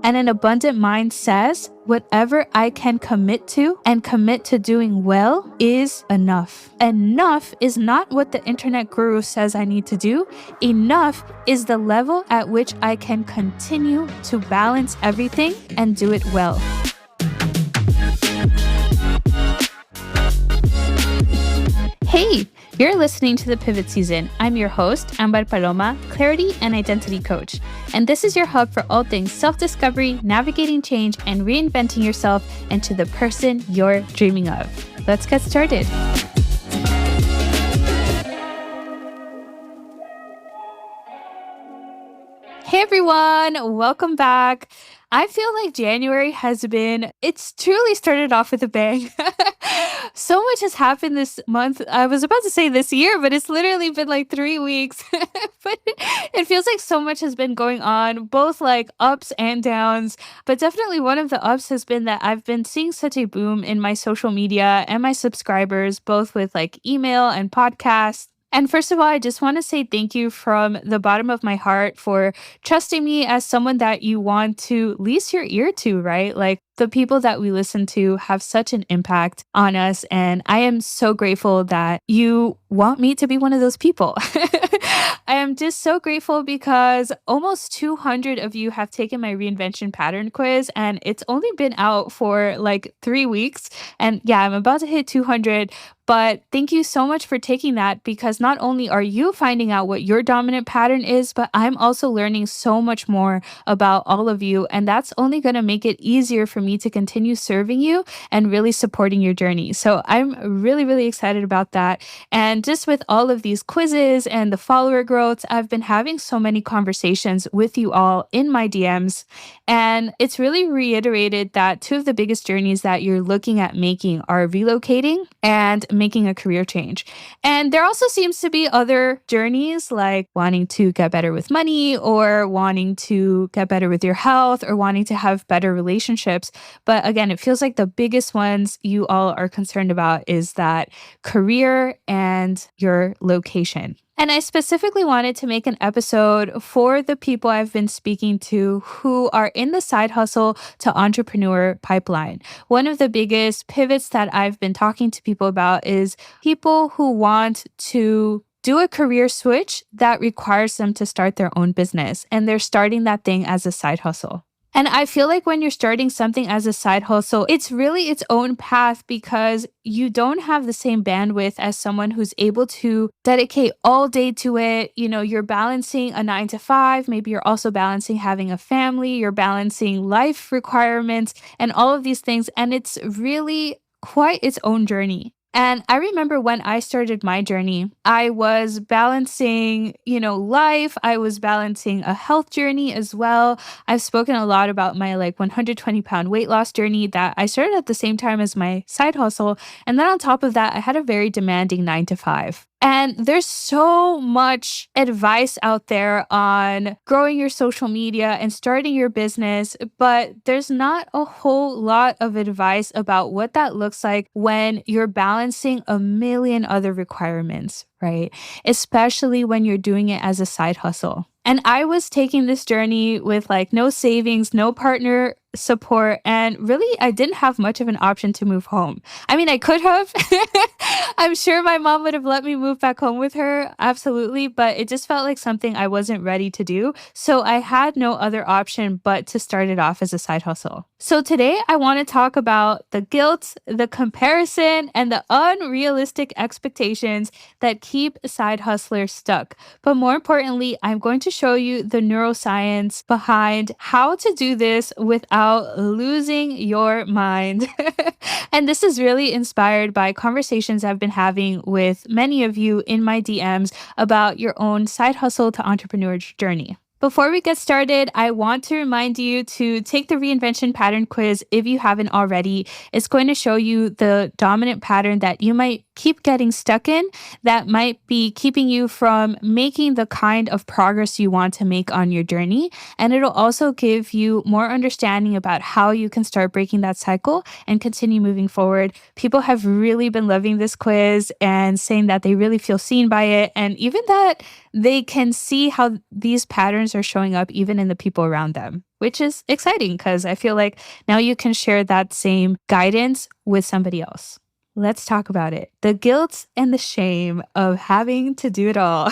And an abundant mind says, whatever I can commit to and commit to doing well is enough. Enough is not what the internet guru says I need to do. Enough is the level at which I can continue to balance everything and do it well. Hey, you're listening to The Pivot Season. I'm your host, Ambar Paloma, clarity and identity coach. And this is your hub for all things self-discovery, navigating change, and reinventing yourself into the person you're dreaming of. Let's get started. Hey everyone, welcome back. I feel like January it's truly started off with a bang. So much has happened this month. I was about to say this year, but it's literally been like 3 weeks. But it feels like so much has been going on, both like ups and downs. But definitely one of the ups has been that I've been seeing such a boom in my social media and my subscribers, both with like email and podcasts. And first of all, I just want to say thank you from the bottom of my heart for trusting me as someone that you want to lease your ear to, right? Like the people that we listen to have such an impact on us. And I am so grateful that you want me to be one of those people. I am just so grateful because almost 200 of you have taken my reinvention pattern quiz, and it's only been out for like 3 weeks. And yeah, I'm about to hit 200. But thank you so much for taking that, because not only are you finding out what your dominant pattern is, but I'm also learning so much more about all of you. And that's only going to make it easier for me to continue serving you and really supporting your journey. So I'm really, really excited about that. And just with all of these quizzes and the follower growth, I've been having so many conversations with you all in my DMs. And it's really reiterated that two of the biggest journeys that you're looking at making are relocating and making a career change. And there also seems to be other journeys like wanting to get better with money, or wanting to get better with your health, or wanting to have better relationships. But again, it feels like the biggest ones you all are concerned about is that career and your location. And I specifically wanted to make an episode for the people I've been speaking to who are in the side hustle to entrepreneur pipeline. One of the biggest pivots that I've been talking to people about is people who want to do a career switch that requires them to start their own business, and they're starting that thing as a side hustle. And I feel like when you're starting something as a side hustle, it's really its own path, because you don't have the same bandwidth as someone who's able to dedicate all day to it. You know, you're balancing a 9 to 5. Maybe you're also balancing having a family. You're balancing life requirements and all of these things. And it's really quite its own journey. And I remember when I started my journey, I was balancing, life. I was balancing a health journey as well. I've spoken a lot about my 120-pound weight loss journey that I started at the same time as my side hustle. And then on top of that, I had a very demanding 9 to 5. And there's so much advice out there on growing your social media and starting your business, but there's not a whole lot of advice about what that looks like when you're balancing a million other requirements, right? Especially when you're doing it as a side hustle. And I was taking this journey with no savings, no partner support, and really I didn't have much of an option to move home. I mean, I could have. I'm sure my mom would have let me move back home with her, absolutely, but it just felt like something I wasn't ready to do. So I had no other option but to start it off as a side hustle. So today I want to talk about the guilt, the comparison, and the unrealistic expectations that keep side hustlers stuck. But more importantly, I'm going to show you the neuroscience behind how to do this without losing your mind. And this is really inspired by conversations I've been having with many of you in my DMs about your own side hustle to entrepreneur journey. Before we get started, I want to remind you to take the Reinvention Pattern quiz if you haven't already. It's going to show you the dominant pattern that you might keep getting stuck in that might be keeping you from making the kind of progress you want to make on your journey. And it'll also give you more understanding about how you can start breaking that cycle and continue moving forward. People have really been loving this quiz and saying that they really feel seen by it, and even that they can see how these patterns are showing up even in the people around them, which is exciting because I feel like now you can share that same guidance with somebody else. Let's talk about it. The guilt and the shame of having to do it all.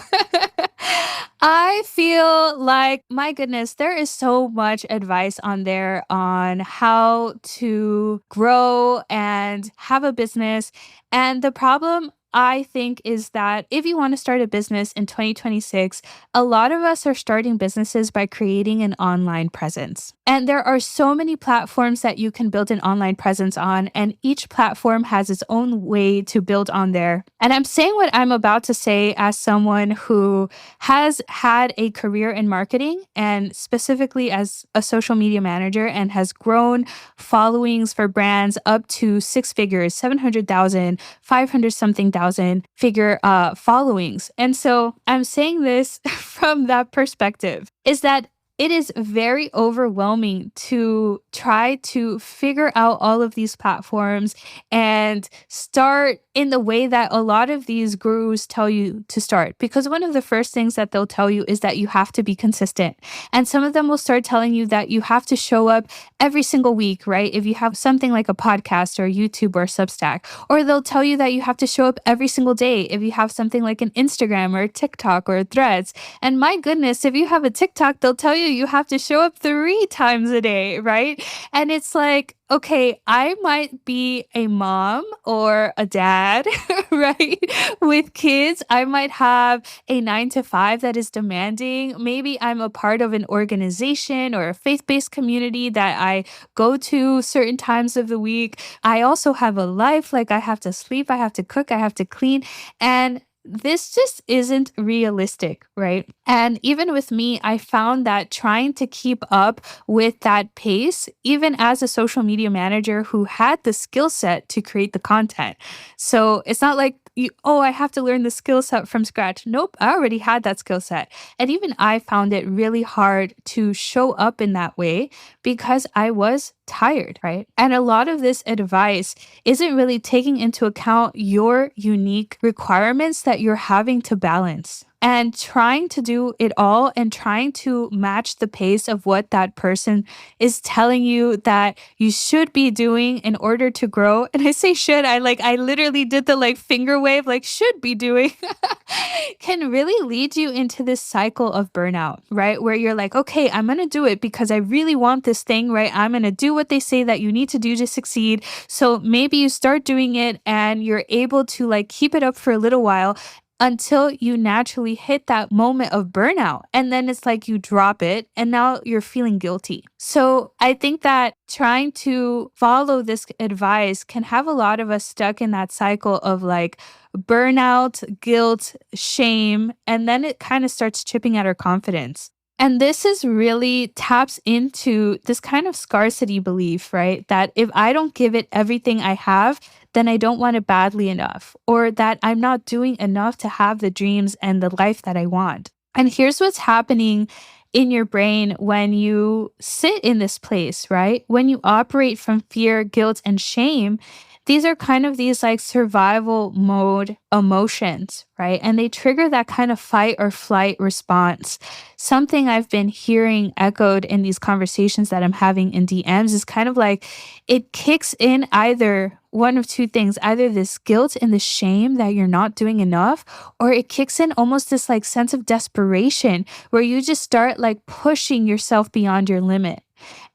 I feel like, my goodness, there is so much advice on there on how to grow and have a business. And the problem, I think, is that if you want to start a business in 2026, a lot of us are starting businesses by creating an online presence. And there are so many platforms that you can build an online presence on, and each platform has its own way to build on there. And I'm saying what I'm about to say as someone who has had a career in marketing and specifically as a social media manager and has grown followings for brands up to six figures, 700,000, 500 something thousand figure followings. And so I'm saying this from that perspective is that it is very overwhelming to try to figure out all of these platforms and start in the way that a lot of these gurus tell you to start. Because one of the first things that they'll tell you is that you have to be consistent. And some of them will start telling you that you have to show up every single week, right? If you have something like a podcast or YouTube or Substack, or they'll tell you that you have to show up every single day if you have something like an Instagram or a TikTok or Threads. And my goodness, if you have a TikTok, they'll tell you have to show up 3 times a day, right? And it's like, okay, I might be a mom or a dad, right? With kids, I might have a 9 to 5 that is demanding. Maybe I'm a part of an organization or a faith-based community that I go to certain times of the week. I also have a life, like I have to sleep, I have to cook, I have to clean. And this just isn't realistic, right? And even with me, I found that trying to keep up with that pace, even as a social media manager who had the skill set to create the content. So it's not like, I have to learn the skill set from scratch. Nope, I already had that skill set. And even I found it really hard to show up in that way because I was tired, right? And a lot of this advice isn't really taking into account your unique requirements that you're having to balance. And trying to do it all and trying to match the pace of what that person is telling you that you should be doing in order to grow. And I say should, I literally did the finger wave, should be doing, can really lead you into this cycle of burnout, right? Where you're like, okay, I'm going to do it because I really want this thing, right? I'm going to do what they say that you need to do to succeed. So maybe you start doing it and you're able to keep it up for a little while until you naturally hit that moment of burnout. And then it's like you drop it and now you're feeling guilty. So I think that trying to follow this advice can have a lot of us stuck in that cycle of burnout, guilt, shame, and then it kind of starts chipping at our confidence. And this is really taps into this kind of scarcity belief, right? That if I don't give it everything I have, then I don't want it badly enough, or that I'm not doing enough to have the dreams and the life that I want. And here's what's happening in your brain when you sit in this place, right? When you operate from fear, guilt, and shame, these are kind of these survival mode emotions, right? And they trigger that kind of fight or flight response. Something I've been hearing echoed in these conversations that I'm having in DMs is kind of it kicks in either one of two things, either this guilt and the shame that you're not doing enough, or it kicks in almost this sense of desperation where you just start pushing yourself beyond your limit.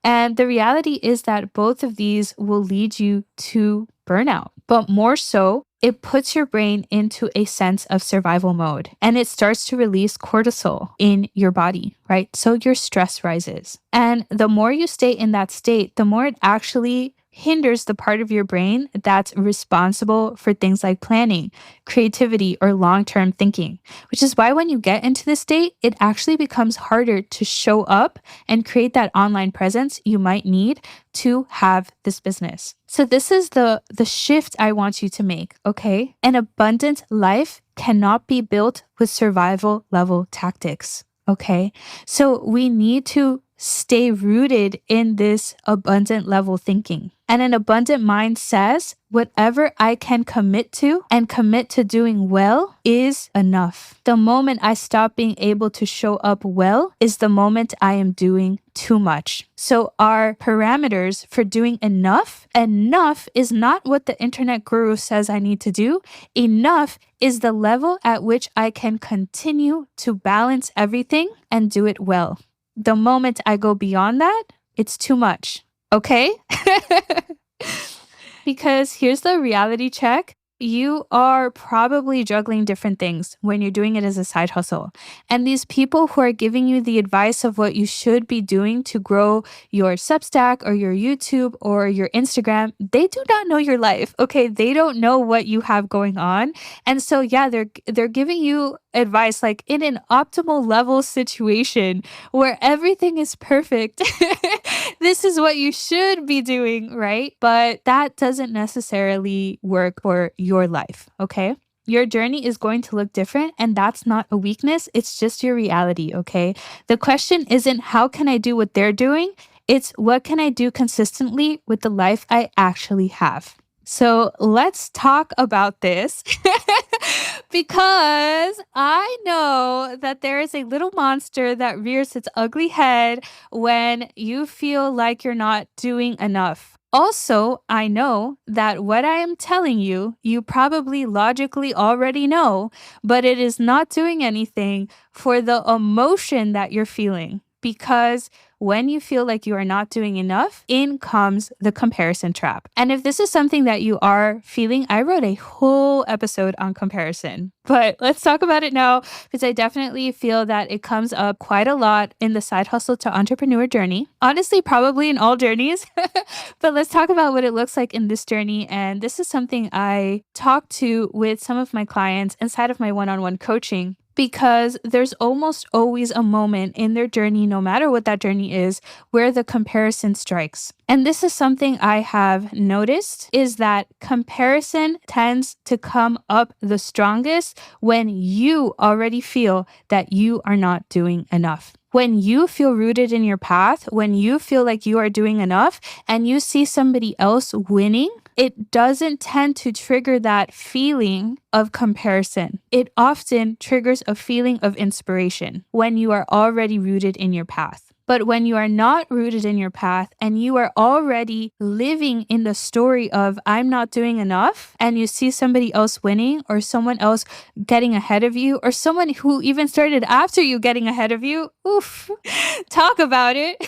And the reality is that both of these will lead you to burnout, but more so, it puts your brain into a sense of survival mode and it starts to release cortisol in your body, right? So your stress rises. And the more you stay in that state, the more it actually hinders the part of your brain that's responsible for things like planning, creativity, or long term thinking, which is why when you get into this state, it actually becomes harder to show up and create that online presence you might need to have this business. So this is the shift I want you to make, okay? An abundant life cannot be built with survival level tactics, okay? So we need to stay rooted in this abundant level thinking. And an abundant mind says, whatever I can commit to and commit to doing well is enough. The moment I stop being able to show up well is the moment I am doing too much. So our parameters for doing enough is not what the internet guru says I need to do. Enough is the level at which I can continue to balance everything and do it well. The moment I go beyond that, it's too much. Okay? Because here's the reality check. You are probably juggling different things when you're doing it as a side hustle. And these people who are giving you the advice of what you should be doing to grow your Substack or your YouTube or your Instagram, they do not know your life. Okay, they don't know what you have going on. And so yeah, they're giving you advice like in an optimal level situation where everything is perfect. This is what you should be doing, right? But that doesn't necessarily work for your life, okay? Your journey is going to look different, and that's not a weakness. It's just your reality, okay? The question isn't how can I do what they're doing? It's what can I do consistently with the life I actually have? So let's talk about this because I know that there is a little monster that rears its ugly head when you feel like you're not doing enough. Also, I know that what I am telling you, you probably logically already know, but it is not doing anything for the emotion that you're feeling. Because when you feel like you are not doing enough, in comes the comparison trap. And if this is something that you are feeling, I wrote a whole episode on comparison. But let's talk about it now because I definitely feel that it comes up quite a lot in the side hustle to entrepreneur journey. Honestly, probably in all journeys. But let's talk about what it looks like in this journey. And this is something I talk to with some of my clients inside of my one-on-one coaching. Because there's almost always a moment in their journey, no matter what that journey is, where the comparison strikes. And this is something I have noticed is that comparison tends to come up the strongest when you already feel that you are not doing enough. When you feel rooted in your path, when you feel like you are doing enough and you see somebody else winning, it doesn't tend to trigger that feeling of comparison. It often triggers a feeling of inspiration when you are already rooted in your path. But when you are not rooted in your path and you are already living in the story of I'm not doing enough and you see somebody else winning or someone else getting ahead of you or someone who even started after you getting ahead of you, oof, talk about it.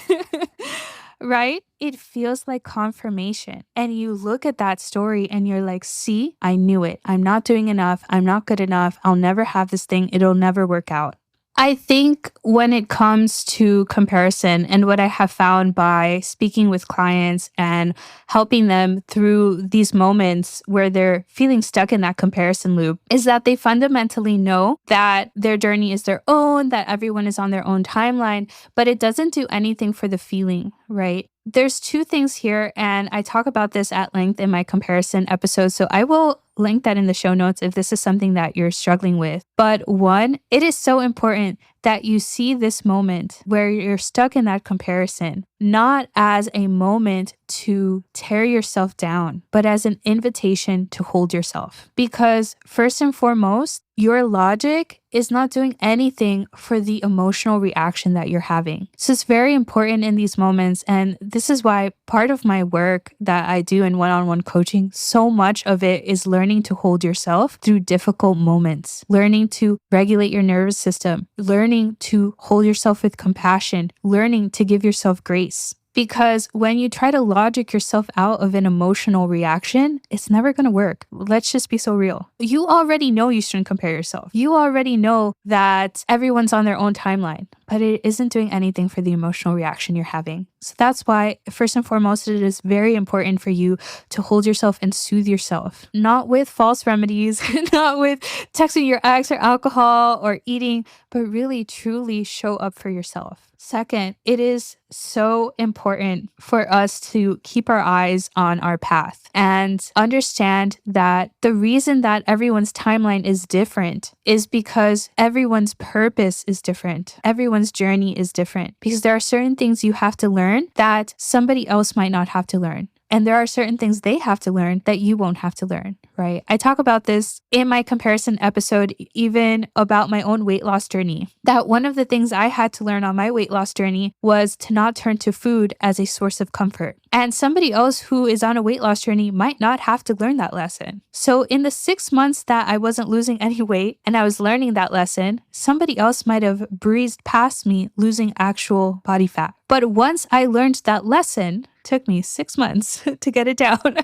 Right? It feels like confirmation. And you look at that story and you're like, see, I knew it. I'm not doing enough. I'm not good enough. I'll never have this thing. It'll never work out. I think when it comes to comparison and what I have found by speaking with clients and helping them through these moments where they're feeling stuck in that comparison loop is that they fundamentally know that their journey is their own, that everyone is on their own timeline, but it doesn't do anything for the feeling, right? There's two things here, and I talk about this at length in my comparison episode, so I will link that in the show notes if this is something that you're struggling with. But one, it is so important that you see this moment where you're stuck in that comparison, not as a moment to tear yourself down, but as an invitation to hold yourself. Because first and foremost, your logic is not doing anything for the emotional reaction that you're having. So it's very important in these moments. And this is why part of my work that I do in one-on-one coaching, so much of it is learning to hold yourself through difficult moments, learning to regulate your nervous system, learning to hold yourself with compassion, learning to give yourself grace. Because when you try to logic yourself out of an emotional reaction, it's never going to work. Let's just be so real. You already know you shouldn't compare yourself. You already know that everyone's on their own timeline, but it isn't doing anything for the emotional reaction you're having. So that's why, first and foremost, it is very important for you to hold yourself and soothe yourself, not with false remedies, not with texting your ex or alcohol or eating, but really truly show up for yourself. Second, it is so important for us to keep our eyes on our path and understand that the reason that everyone's timeline is different is because everyone's purpose is different. Everyone's journey is different because there are certain things you have to learn that somebody else might not have to learn. And there are certain things they have to learn that you won't have to learn, right? I talk about this in my comparison episode, even about my own weight loss journey. That one of the things I had to learn on my weight loss journey was to not turn to food as a source of comfort. And somebody else who is on a weight loss journey might not have to learn that lesson. So in the 6 months that I wasn't losing any weight and I was learning that lesson, somebody else might have breezed past me losing actual body fat. But once I learned that lesson, took me 6 months to get it down.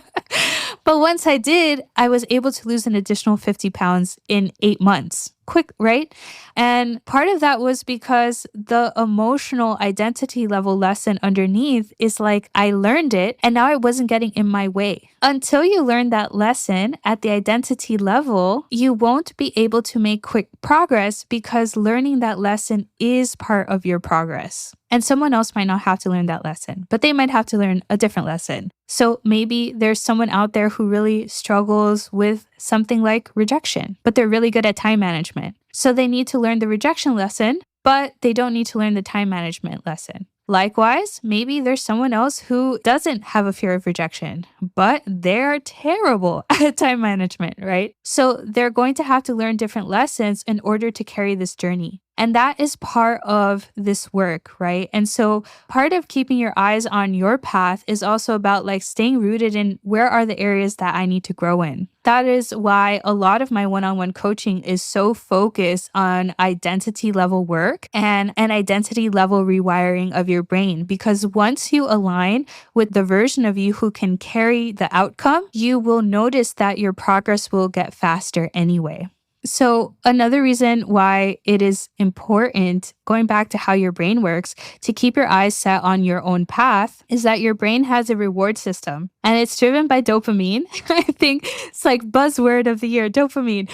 But once I did, I was able to lose an additional 50 pounds in 8 months. Quick, right? And part of that was because the emotional identity level lesson underneath is like, I learned it and now I wasn't getting in my way. Until you learn that lesson at the identity level, you won't be able to make quick progress because learning that lesson is part of your progress. And someone else might not have to learn that lesson, but they might have to learn a different lesson. So maybe there's someone out there who really struggles with something like rejection, but they're really good at time management. So they need to learn the rejection lesson, but they don't need to learn the time management lesson. Likewise, maybe there's someone else who doesn't have a fear of rejection, but they're terrible at time management, right? So they're going to have to learn different lessons in order to carry this journey. And that is part of this work, right? And so part of keeping your eyes on your path is also about like staying rooted in where are the areas that I need to grow in. That is why a lot of my one-on-one coaching is so focused on identity level work and an identity level rewiring of your brain. Because once you align with the version of you who can carry the outcome, you will notice that your progress will get faster anyway. So another reason why it is important, going back to how your brain works, to keep your eyes set on your own path is that your brain has a reward system and it's driven by dopamine. I think it's like buzzword of the year, dopamine.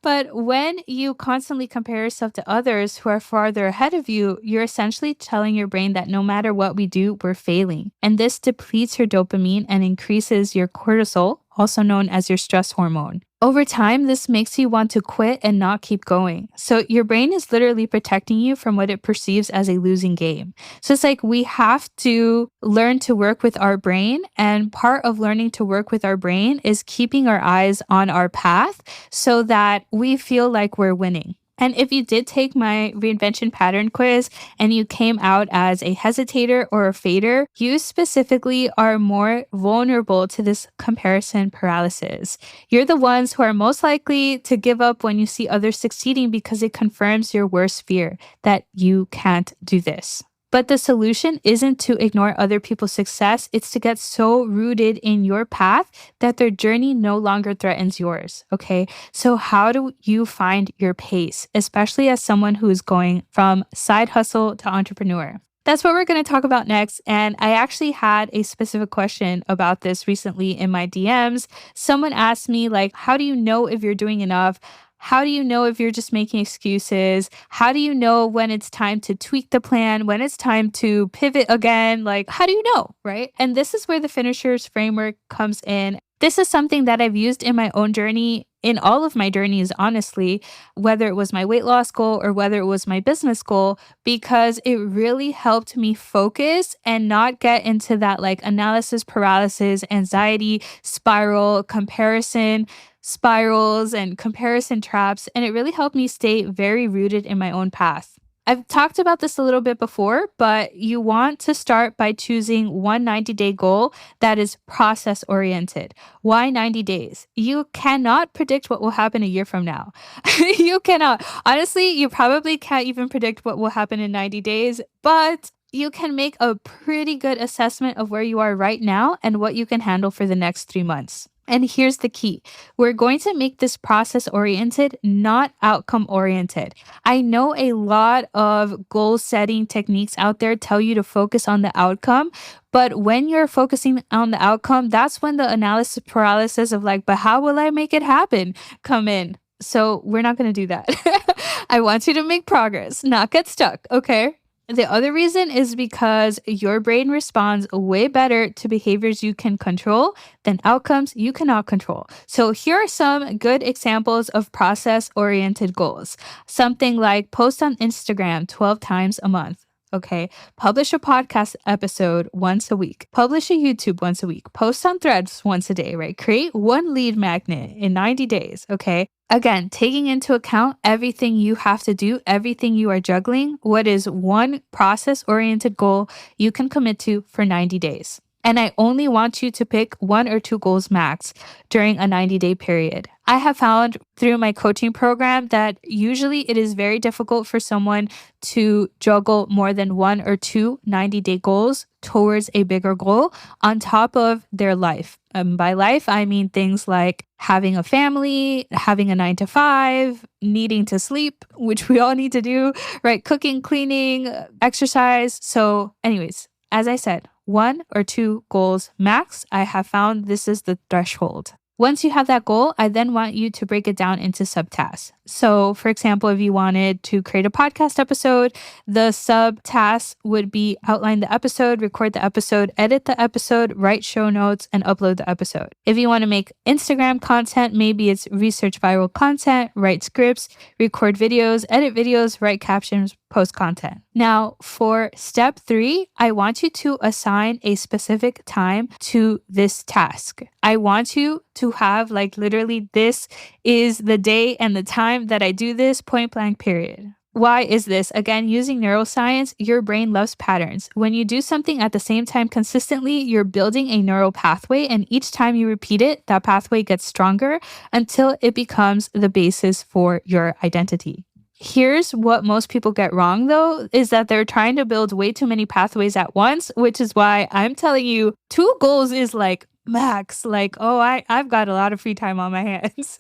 But when you constantly compare yourself to others who are farther ahead of you, you're essentially telling your brain that no matter what we do, we're failing. And this depletes your dopamine and increases your cortisol, also known as your stress hormone. Over time, this makes you want to quit and not keep going. So your brain is literally protecting you from what it perceives as a losing game. So it's like we have to learn to work with our brain. And part of learning to work with our brain is keeping our eyes on our path so that we feel like we're winning. And if you did take my reinvention pattern quiz and you came out as a hesitator or a fader, you specifically are more vulnerable to this comparison paralysis. You're the ones who are most likely to give up when you see others succeeding because it confirms your worst fear that you can't do this. But the solution isn't to ignore other people's success. It's to get so rooted in your path that their journey no longer threatens yours. Okay. So how do you find your pace, especially as someone who is going from side hustle to entrepreneur? That's what we're going to talk about next. And I actually had a specific question about this recently in my DMs. Someone asked me, like, how do you know if you're doing enough? How do you know if you're just making excuses? How do you know when it's time to tweak the plan, when it's time to pivot again? Like, how do you know, right? And this is where the finishers framework comes in. This is something that I've used in my own journey, in all of my journeys, honestly, whether it was my weight loss goal or whether it was my business goal, because it really helped me focus and not get into that like analysis paralysis, anxiety spiral, comparison spirals and comparison traps. And it really helped me stay very rooted in my own path. I've talked about this a little bit before, but you want to start by choosing one 90-day goal that is process oriented. Why 90 days? You cannot predict what will happen a year from now. You cannot. Honestly, you probably can't even predict what will happen in 90 days, but you can make a pretty good assessment of where you are right now and what you can handle for the next 3 months. And here's the key. We're going to make this process oriented, not outcome oriented. I know a lot of goal setting techniques out there tell you to focus on the outcome. But when you're focusing on the outcome, that's when the analysis paralysis of like, but how will I make it happen come in? So we're not going to do that. I want you to make progress, not get stuck. Okay. The other reason is because your brain responds way better to behaviors you can control than outcomes you cannot control. So here are some good examples of process oriented goals. Something like post on Instagram 12 times a month. Okay. Publish a podcast episode once a week. Publish a YouTube once a week. Post on threads once a day, right? Create one lead magnet in 90 days. Okay. Again, taking into account everything you have to do, everything you are juggling, what is one process oriented goal you can commit to for 90 days? And I only want you to pick one or two goals max during a 90-day period. I have found through my coaching program that usually it is very difficult for someone to juggle more than one or two 90-day goals towards a bigger goal on top of their life. By life, I mean things like having a family, having a 9 to 5, needing to sleep, which we all need to do, right? Cooking, cleaning, exercise. So anyways, as I said, one or two goals max. I have found this is the threshold. Once you have that goal, I then want you to break it down into subtasks. So, for example, if you wanted to create a podcast episode, the subtasks would be outline the episode, record the episode, edit the episode, write show notes, and upload the episode. If you want to make Instagram content, maybe it's research viral content, write scripts, record videos, edit videos, write captions, post content. Now, for step 3, I want you to assign a specific time to this task. I want you to have like literally this is the day and the time that I do this, point blank period. Why is this? Again, using neuroscience, your brain loves patterns. When you do something at the same time consistently, you're building a neural pathway, and each time you repeat it, that pathway gets stronger until it becomes the basis for your identity. Here's what most people get wrong, though, is that they're trying to build way too many pathways at once, which is why I'm telling you 2 goals is like max. Like, oh, I've got a lot of free time on my hands.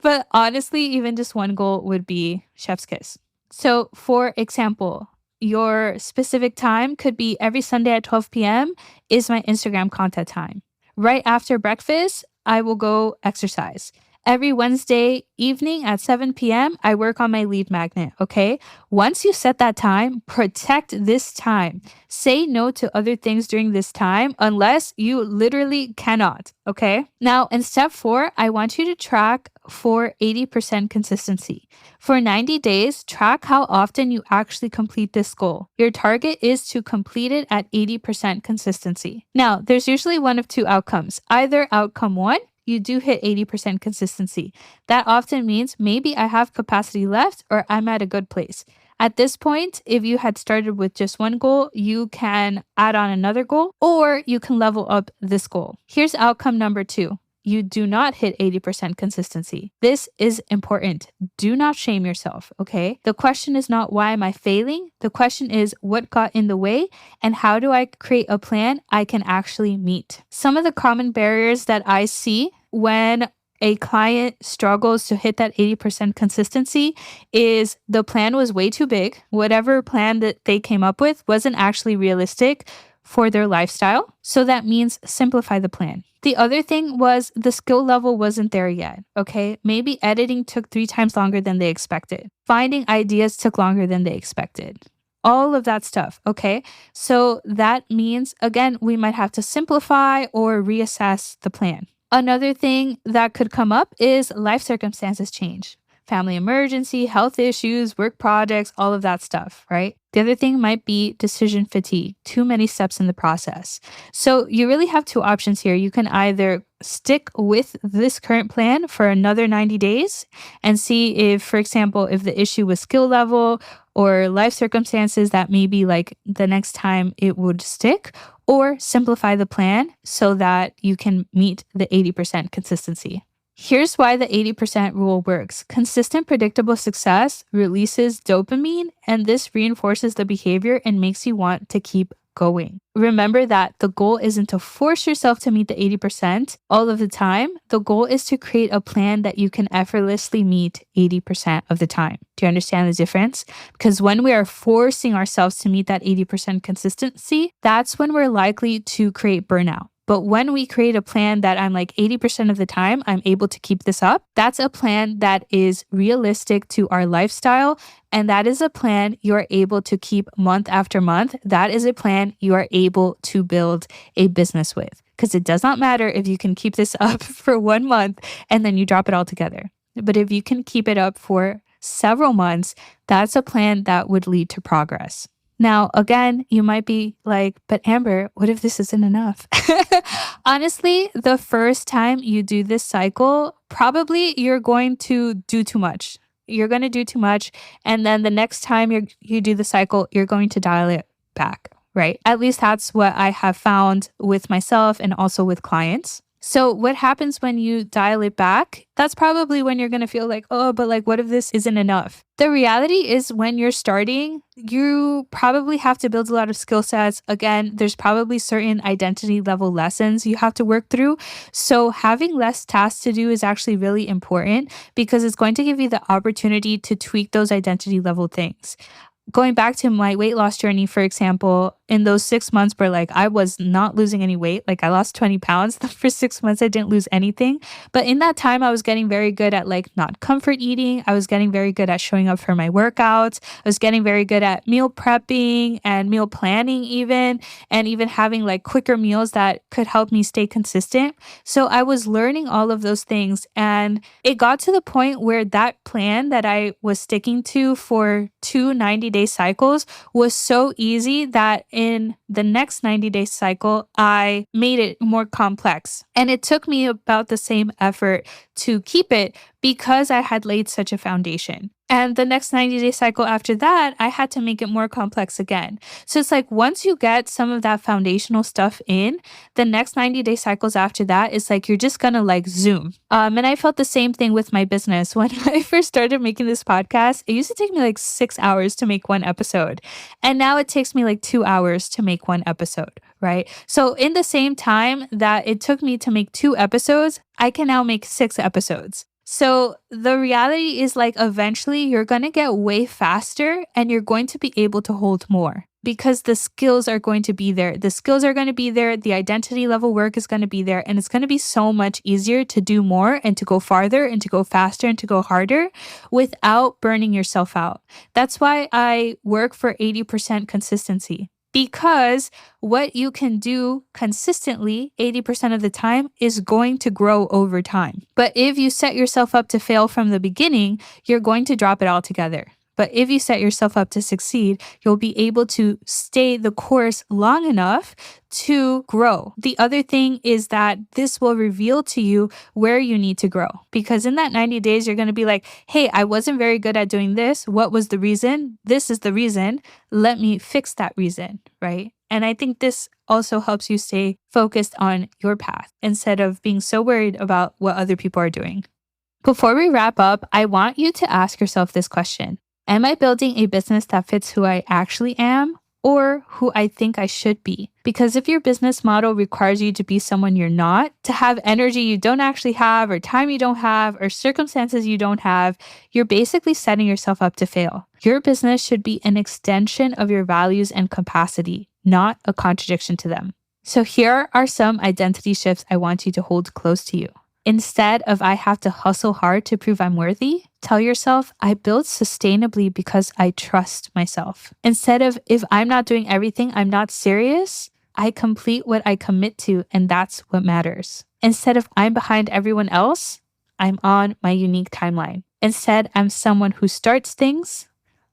But honestly, even just one goal would be chef's kiss. So, for example, your specific time could be every Sunday at 12 p.m. is my Instagram content time. Right after breakfast, I will go exercise. Every Wednesday evening at 7 p.m., I work on my lead magnet, okay? Once you set that time, protect this time. Say no to other things during this time unless you literally cannot, okay? Now, in step 4, I want you to track for 80% consistency. For 90 days, track how often you actually complete this goal. Your target is to complete it at 80% consistency. Now, there's usually one of two outcomes. Either outcome 1, you do hit 80% consistency. That often means maybe I have capacity left or I'm at a good place. At this point, if you had started with just one goal, you can add on another goal or you can level up this goal. Here's outcome number 2. You do not hit 80% consistency. This is important. Do not shame yourself, okay? The question is not why am I failing? The question is what got in the way and how do I create a plan I can actually meet? Some of the common barriers that I see when a client struggles to hit that 80% consistency is the plan was way too big. Whatever plan that they came up with wasn't actually realistic for their lifestyle. So that means simplify the plan. The other thing was the skill level wasn't there yet, okay? Maybe editing took 3 times longer than they expected. Finding ideas took longer than they expected. All of that stuff, okay? So that means, again, we might have to simplify or reassess the plan. Another thing that could come up is life circumstances change. Family emergency, health issues, work projects, all of that stuff, right? The other thing might be decision fatigue, too many steps in the process. So you really have 2 options here. You can either stick with this current plan for another 90 days and see if, for example, if the issue was skill level or life circumstances, that maybe like the next time it would stick, or simplify the plan so that you can meet the 80% consistency. Here's why the 80% rule works. Consistent, predictable success releases dopamine, and this reinforces the behavior and makes you want to keep going. Remember that the goal isn't to force yourself to meet the 80% all of the time. The goal is to create a plan that you can effortlessly meet 80% of the time. Do you understand the difference? Because when we are forcing ourselves to meet that 80% consistency, that's when we're likely to create burnout. But when we create a plan that I'm like 80% of the time, I'm able to keep this up, that's a plan that is realistic to our lifestyle. And that is a plan you're able to keep month after month. That is a plan you are able to build a business with. Because it does not matter if you can keep this up for 1 month and then you drop it all together. But if you can keep it up for several months, that's a plan that would lead to progress. Now, again, you might be like, but Amber, what if this isn't enough? Honestly, the first time you do this cycle, probably you're going to do too much. You're going to do too much. And then the next time you do the cycle, you're going to dial it back, right? At least that's what I have found with myself and also with clients. So what happens when you dial it back? That's probably when you're going to feel like, oh, but like, what if this isn't enough? The reality is when you're starting, you probably have to build a lot of skill sets. Again, there's probably certain identity level lessons you have to work through. So having less tasks to do is actually really important because it's going to give you the opportunity to tweak those identity level things. Going back to my weight loss journey, for example, in those 6 months where like I was not losing any weight, like I lost 20 pounds. For 6 months, I didn't lose anything. But in that time, I was getting very good at like not comfort eating. I was getting very good at showing up for my workouts. I was getting very good at meal prepping and meal planning and even having like quicker meals that could help me stay consistent. So I was learning all of those things. And it got to the point where that plan that I was sticking to for 2 90-day cycles was so easy that in the next 90-day cycle, I made it more complex. And it took me about the same effort to keep it because I had laid such a foundation. And the next 90-day cycle after that, I had to make it more complex again. So it's like once you get some of that foundational stuff in, the next 90-day cycles after that, it's like you're just gonna like zoom. And I felt the same thing with my business. When I first started making this podcast, it used to take me like 6 hours to make one episode. And now it takes me like 2 hours to make one episode, right? So in the same time that it took me to make 2 episodes, I can now make 6 episodes. So the reality is like eventually you're going to get way faster and you're going to be able to hold more because the skills are going to be there. The skills are going to be there. The identity level work is going to be there. And it's going to be so much easier to do more and to go farther and to go faster and to go harder without burning yourself out. That's why I work for 80% consistency. Because what you can do consistently 80% of the time is going to grow over time. But if you set yourself up to fail from the beginning, you're going to drop it all together. But if you set yourself up to succeed, you'll be able to stay the course long enough to grow. The other thing is that this will reveal to you where you need to grow. Because in that 90 days, you're going to be like, hey, I wasn't very good at doing this. What was the reason? This is the reason. Let me fix that reason, right? And I think this also helps you stay focused on your path instead of being so worried about what other people are doing. Before we wrap up, I want you to ask yourself this question. Am I building a business that fits who I actually am or who I think I should be? Because if your business model requires you to be someone you're not, to have energy you don't actually have, or time you don't have, or circumstances you don't have, you're basically setting yourself up to fail. Your business should be an extension of your values and capacity, not a contradiction to them. So here are some identity shifts I want you to hold close to you. Instead of I have to hustle hard to prove I'm worthy, tell yourself I build sustainably because I trust myself. Instead of if I'm not doing everything, I'm not serious, I complete what I commit to and that's what matters. Instead of I'm behind everyone else, I'm on my unique timeline. Instead, I'm someone who starts things,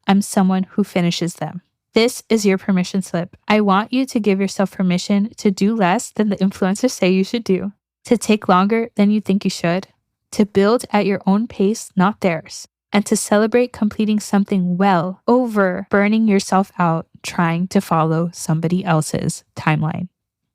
I'm someone who finishes them. This is your permission slip. I want you to give yourself permission to do less than the influencers say you should do, to take longer than you think you should, to build at your own pace, not theirs, and to celebrate completing something well over burning yourself out trying to follow somebody else's timeline.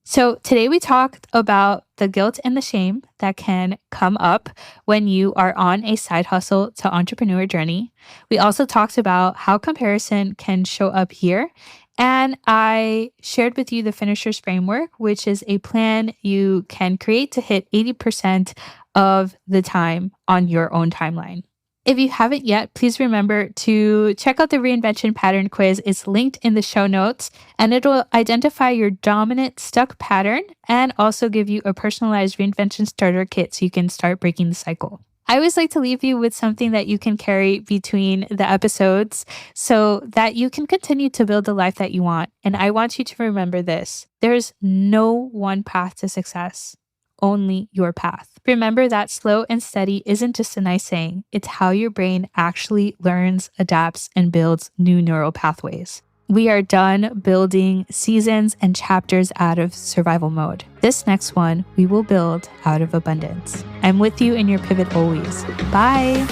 So today we talked about the guilt and the shame that can come up when you are on a side hustle to entrepreneur journey. We also talked about how comparison can show up here And I shared with you the Finishers Framework, which is a plan you can create to hit 80% of the time on your own timeline. If you haven't yet, please remember to check out the Reinvention Pattern Quiz. It's linked in the show notes, and it'll identify your dominant stuck pattern and also give you a personalized reinvention starter kit so you can start breaking the cycle. I always like to leave you with something that you can carry between the episodes so that you can continue to build the life that you want. And I want you to remember this: there's no one path to success, only your path. Remember that slow and steady isn't just a nice saying, it's how your brain actually learns, adapts, and builds new neural pathways. We are done building seasons and chapters out of survival mode. This next one, we will build out of abundance. I'm with you in your pivot always. Bye.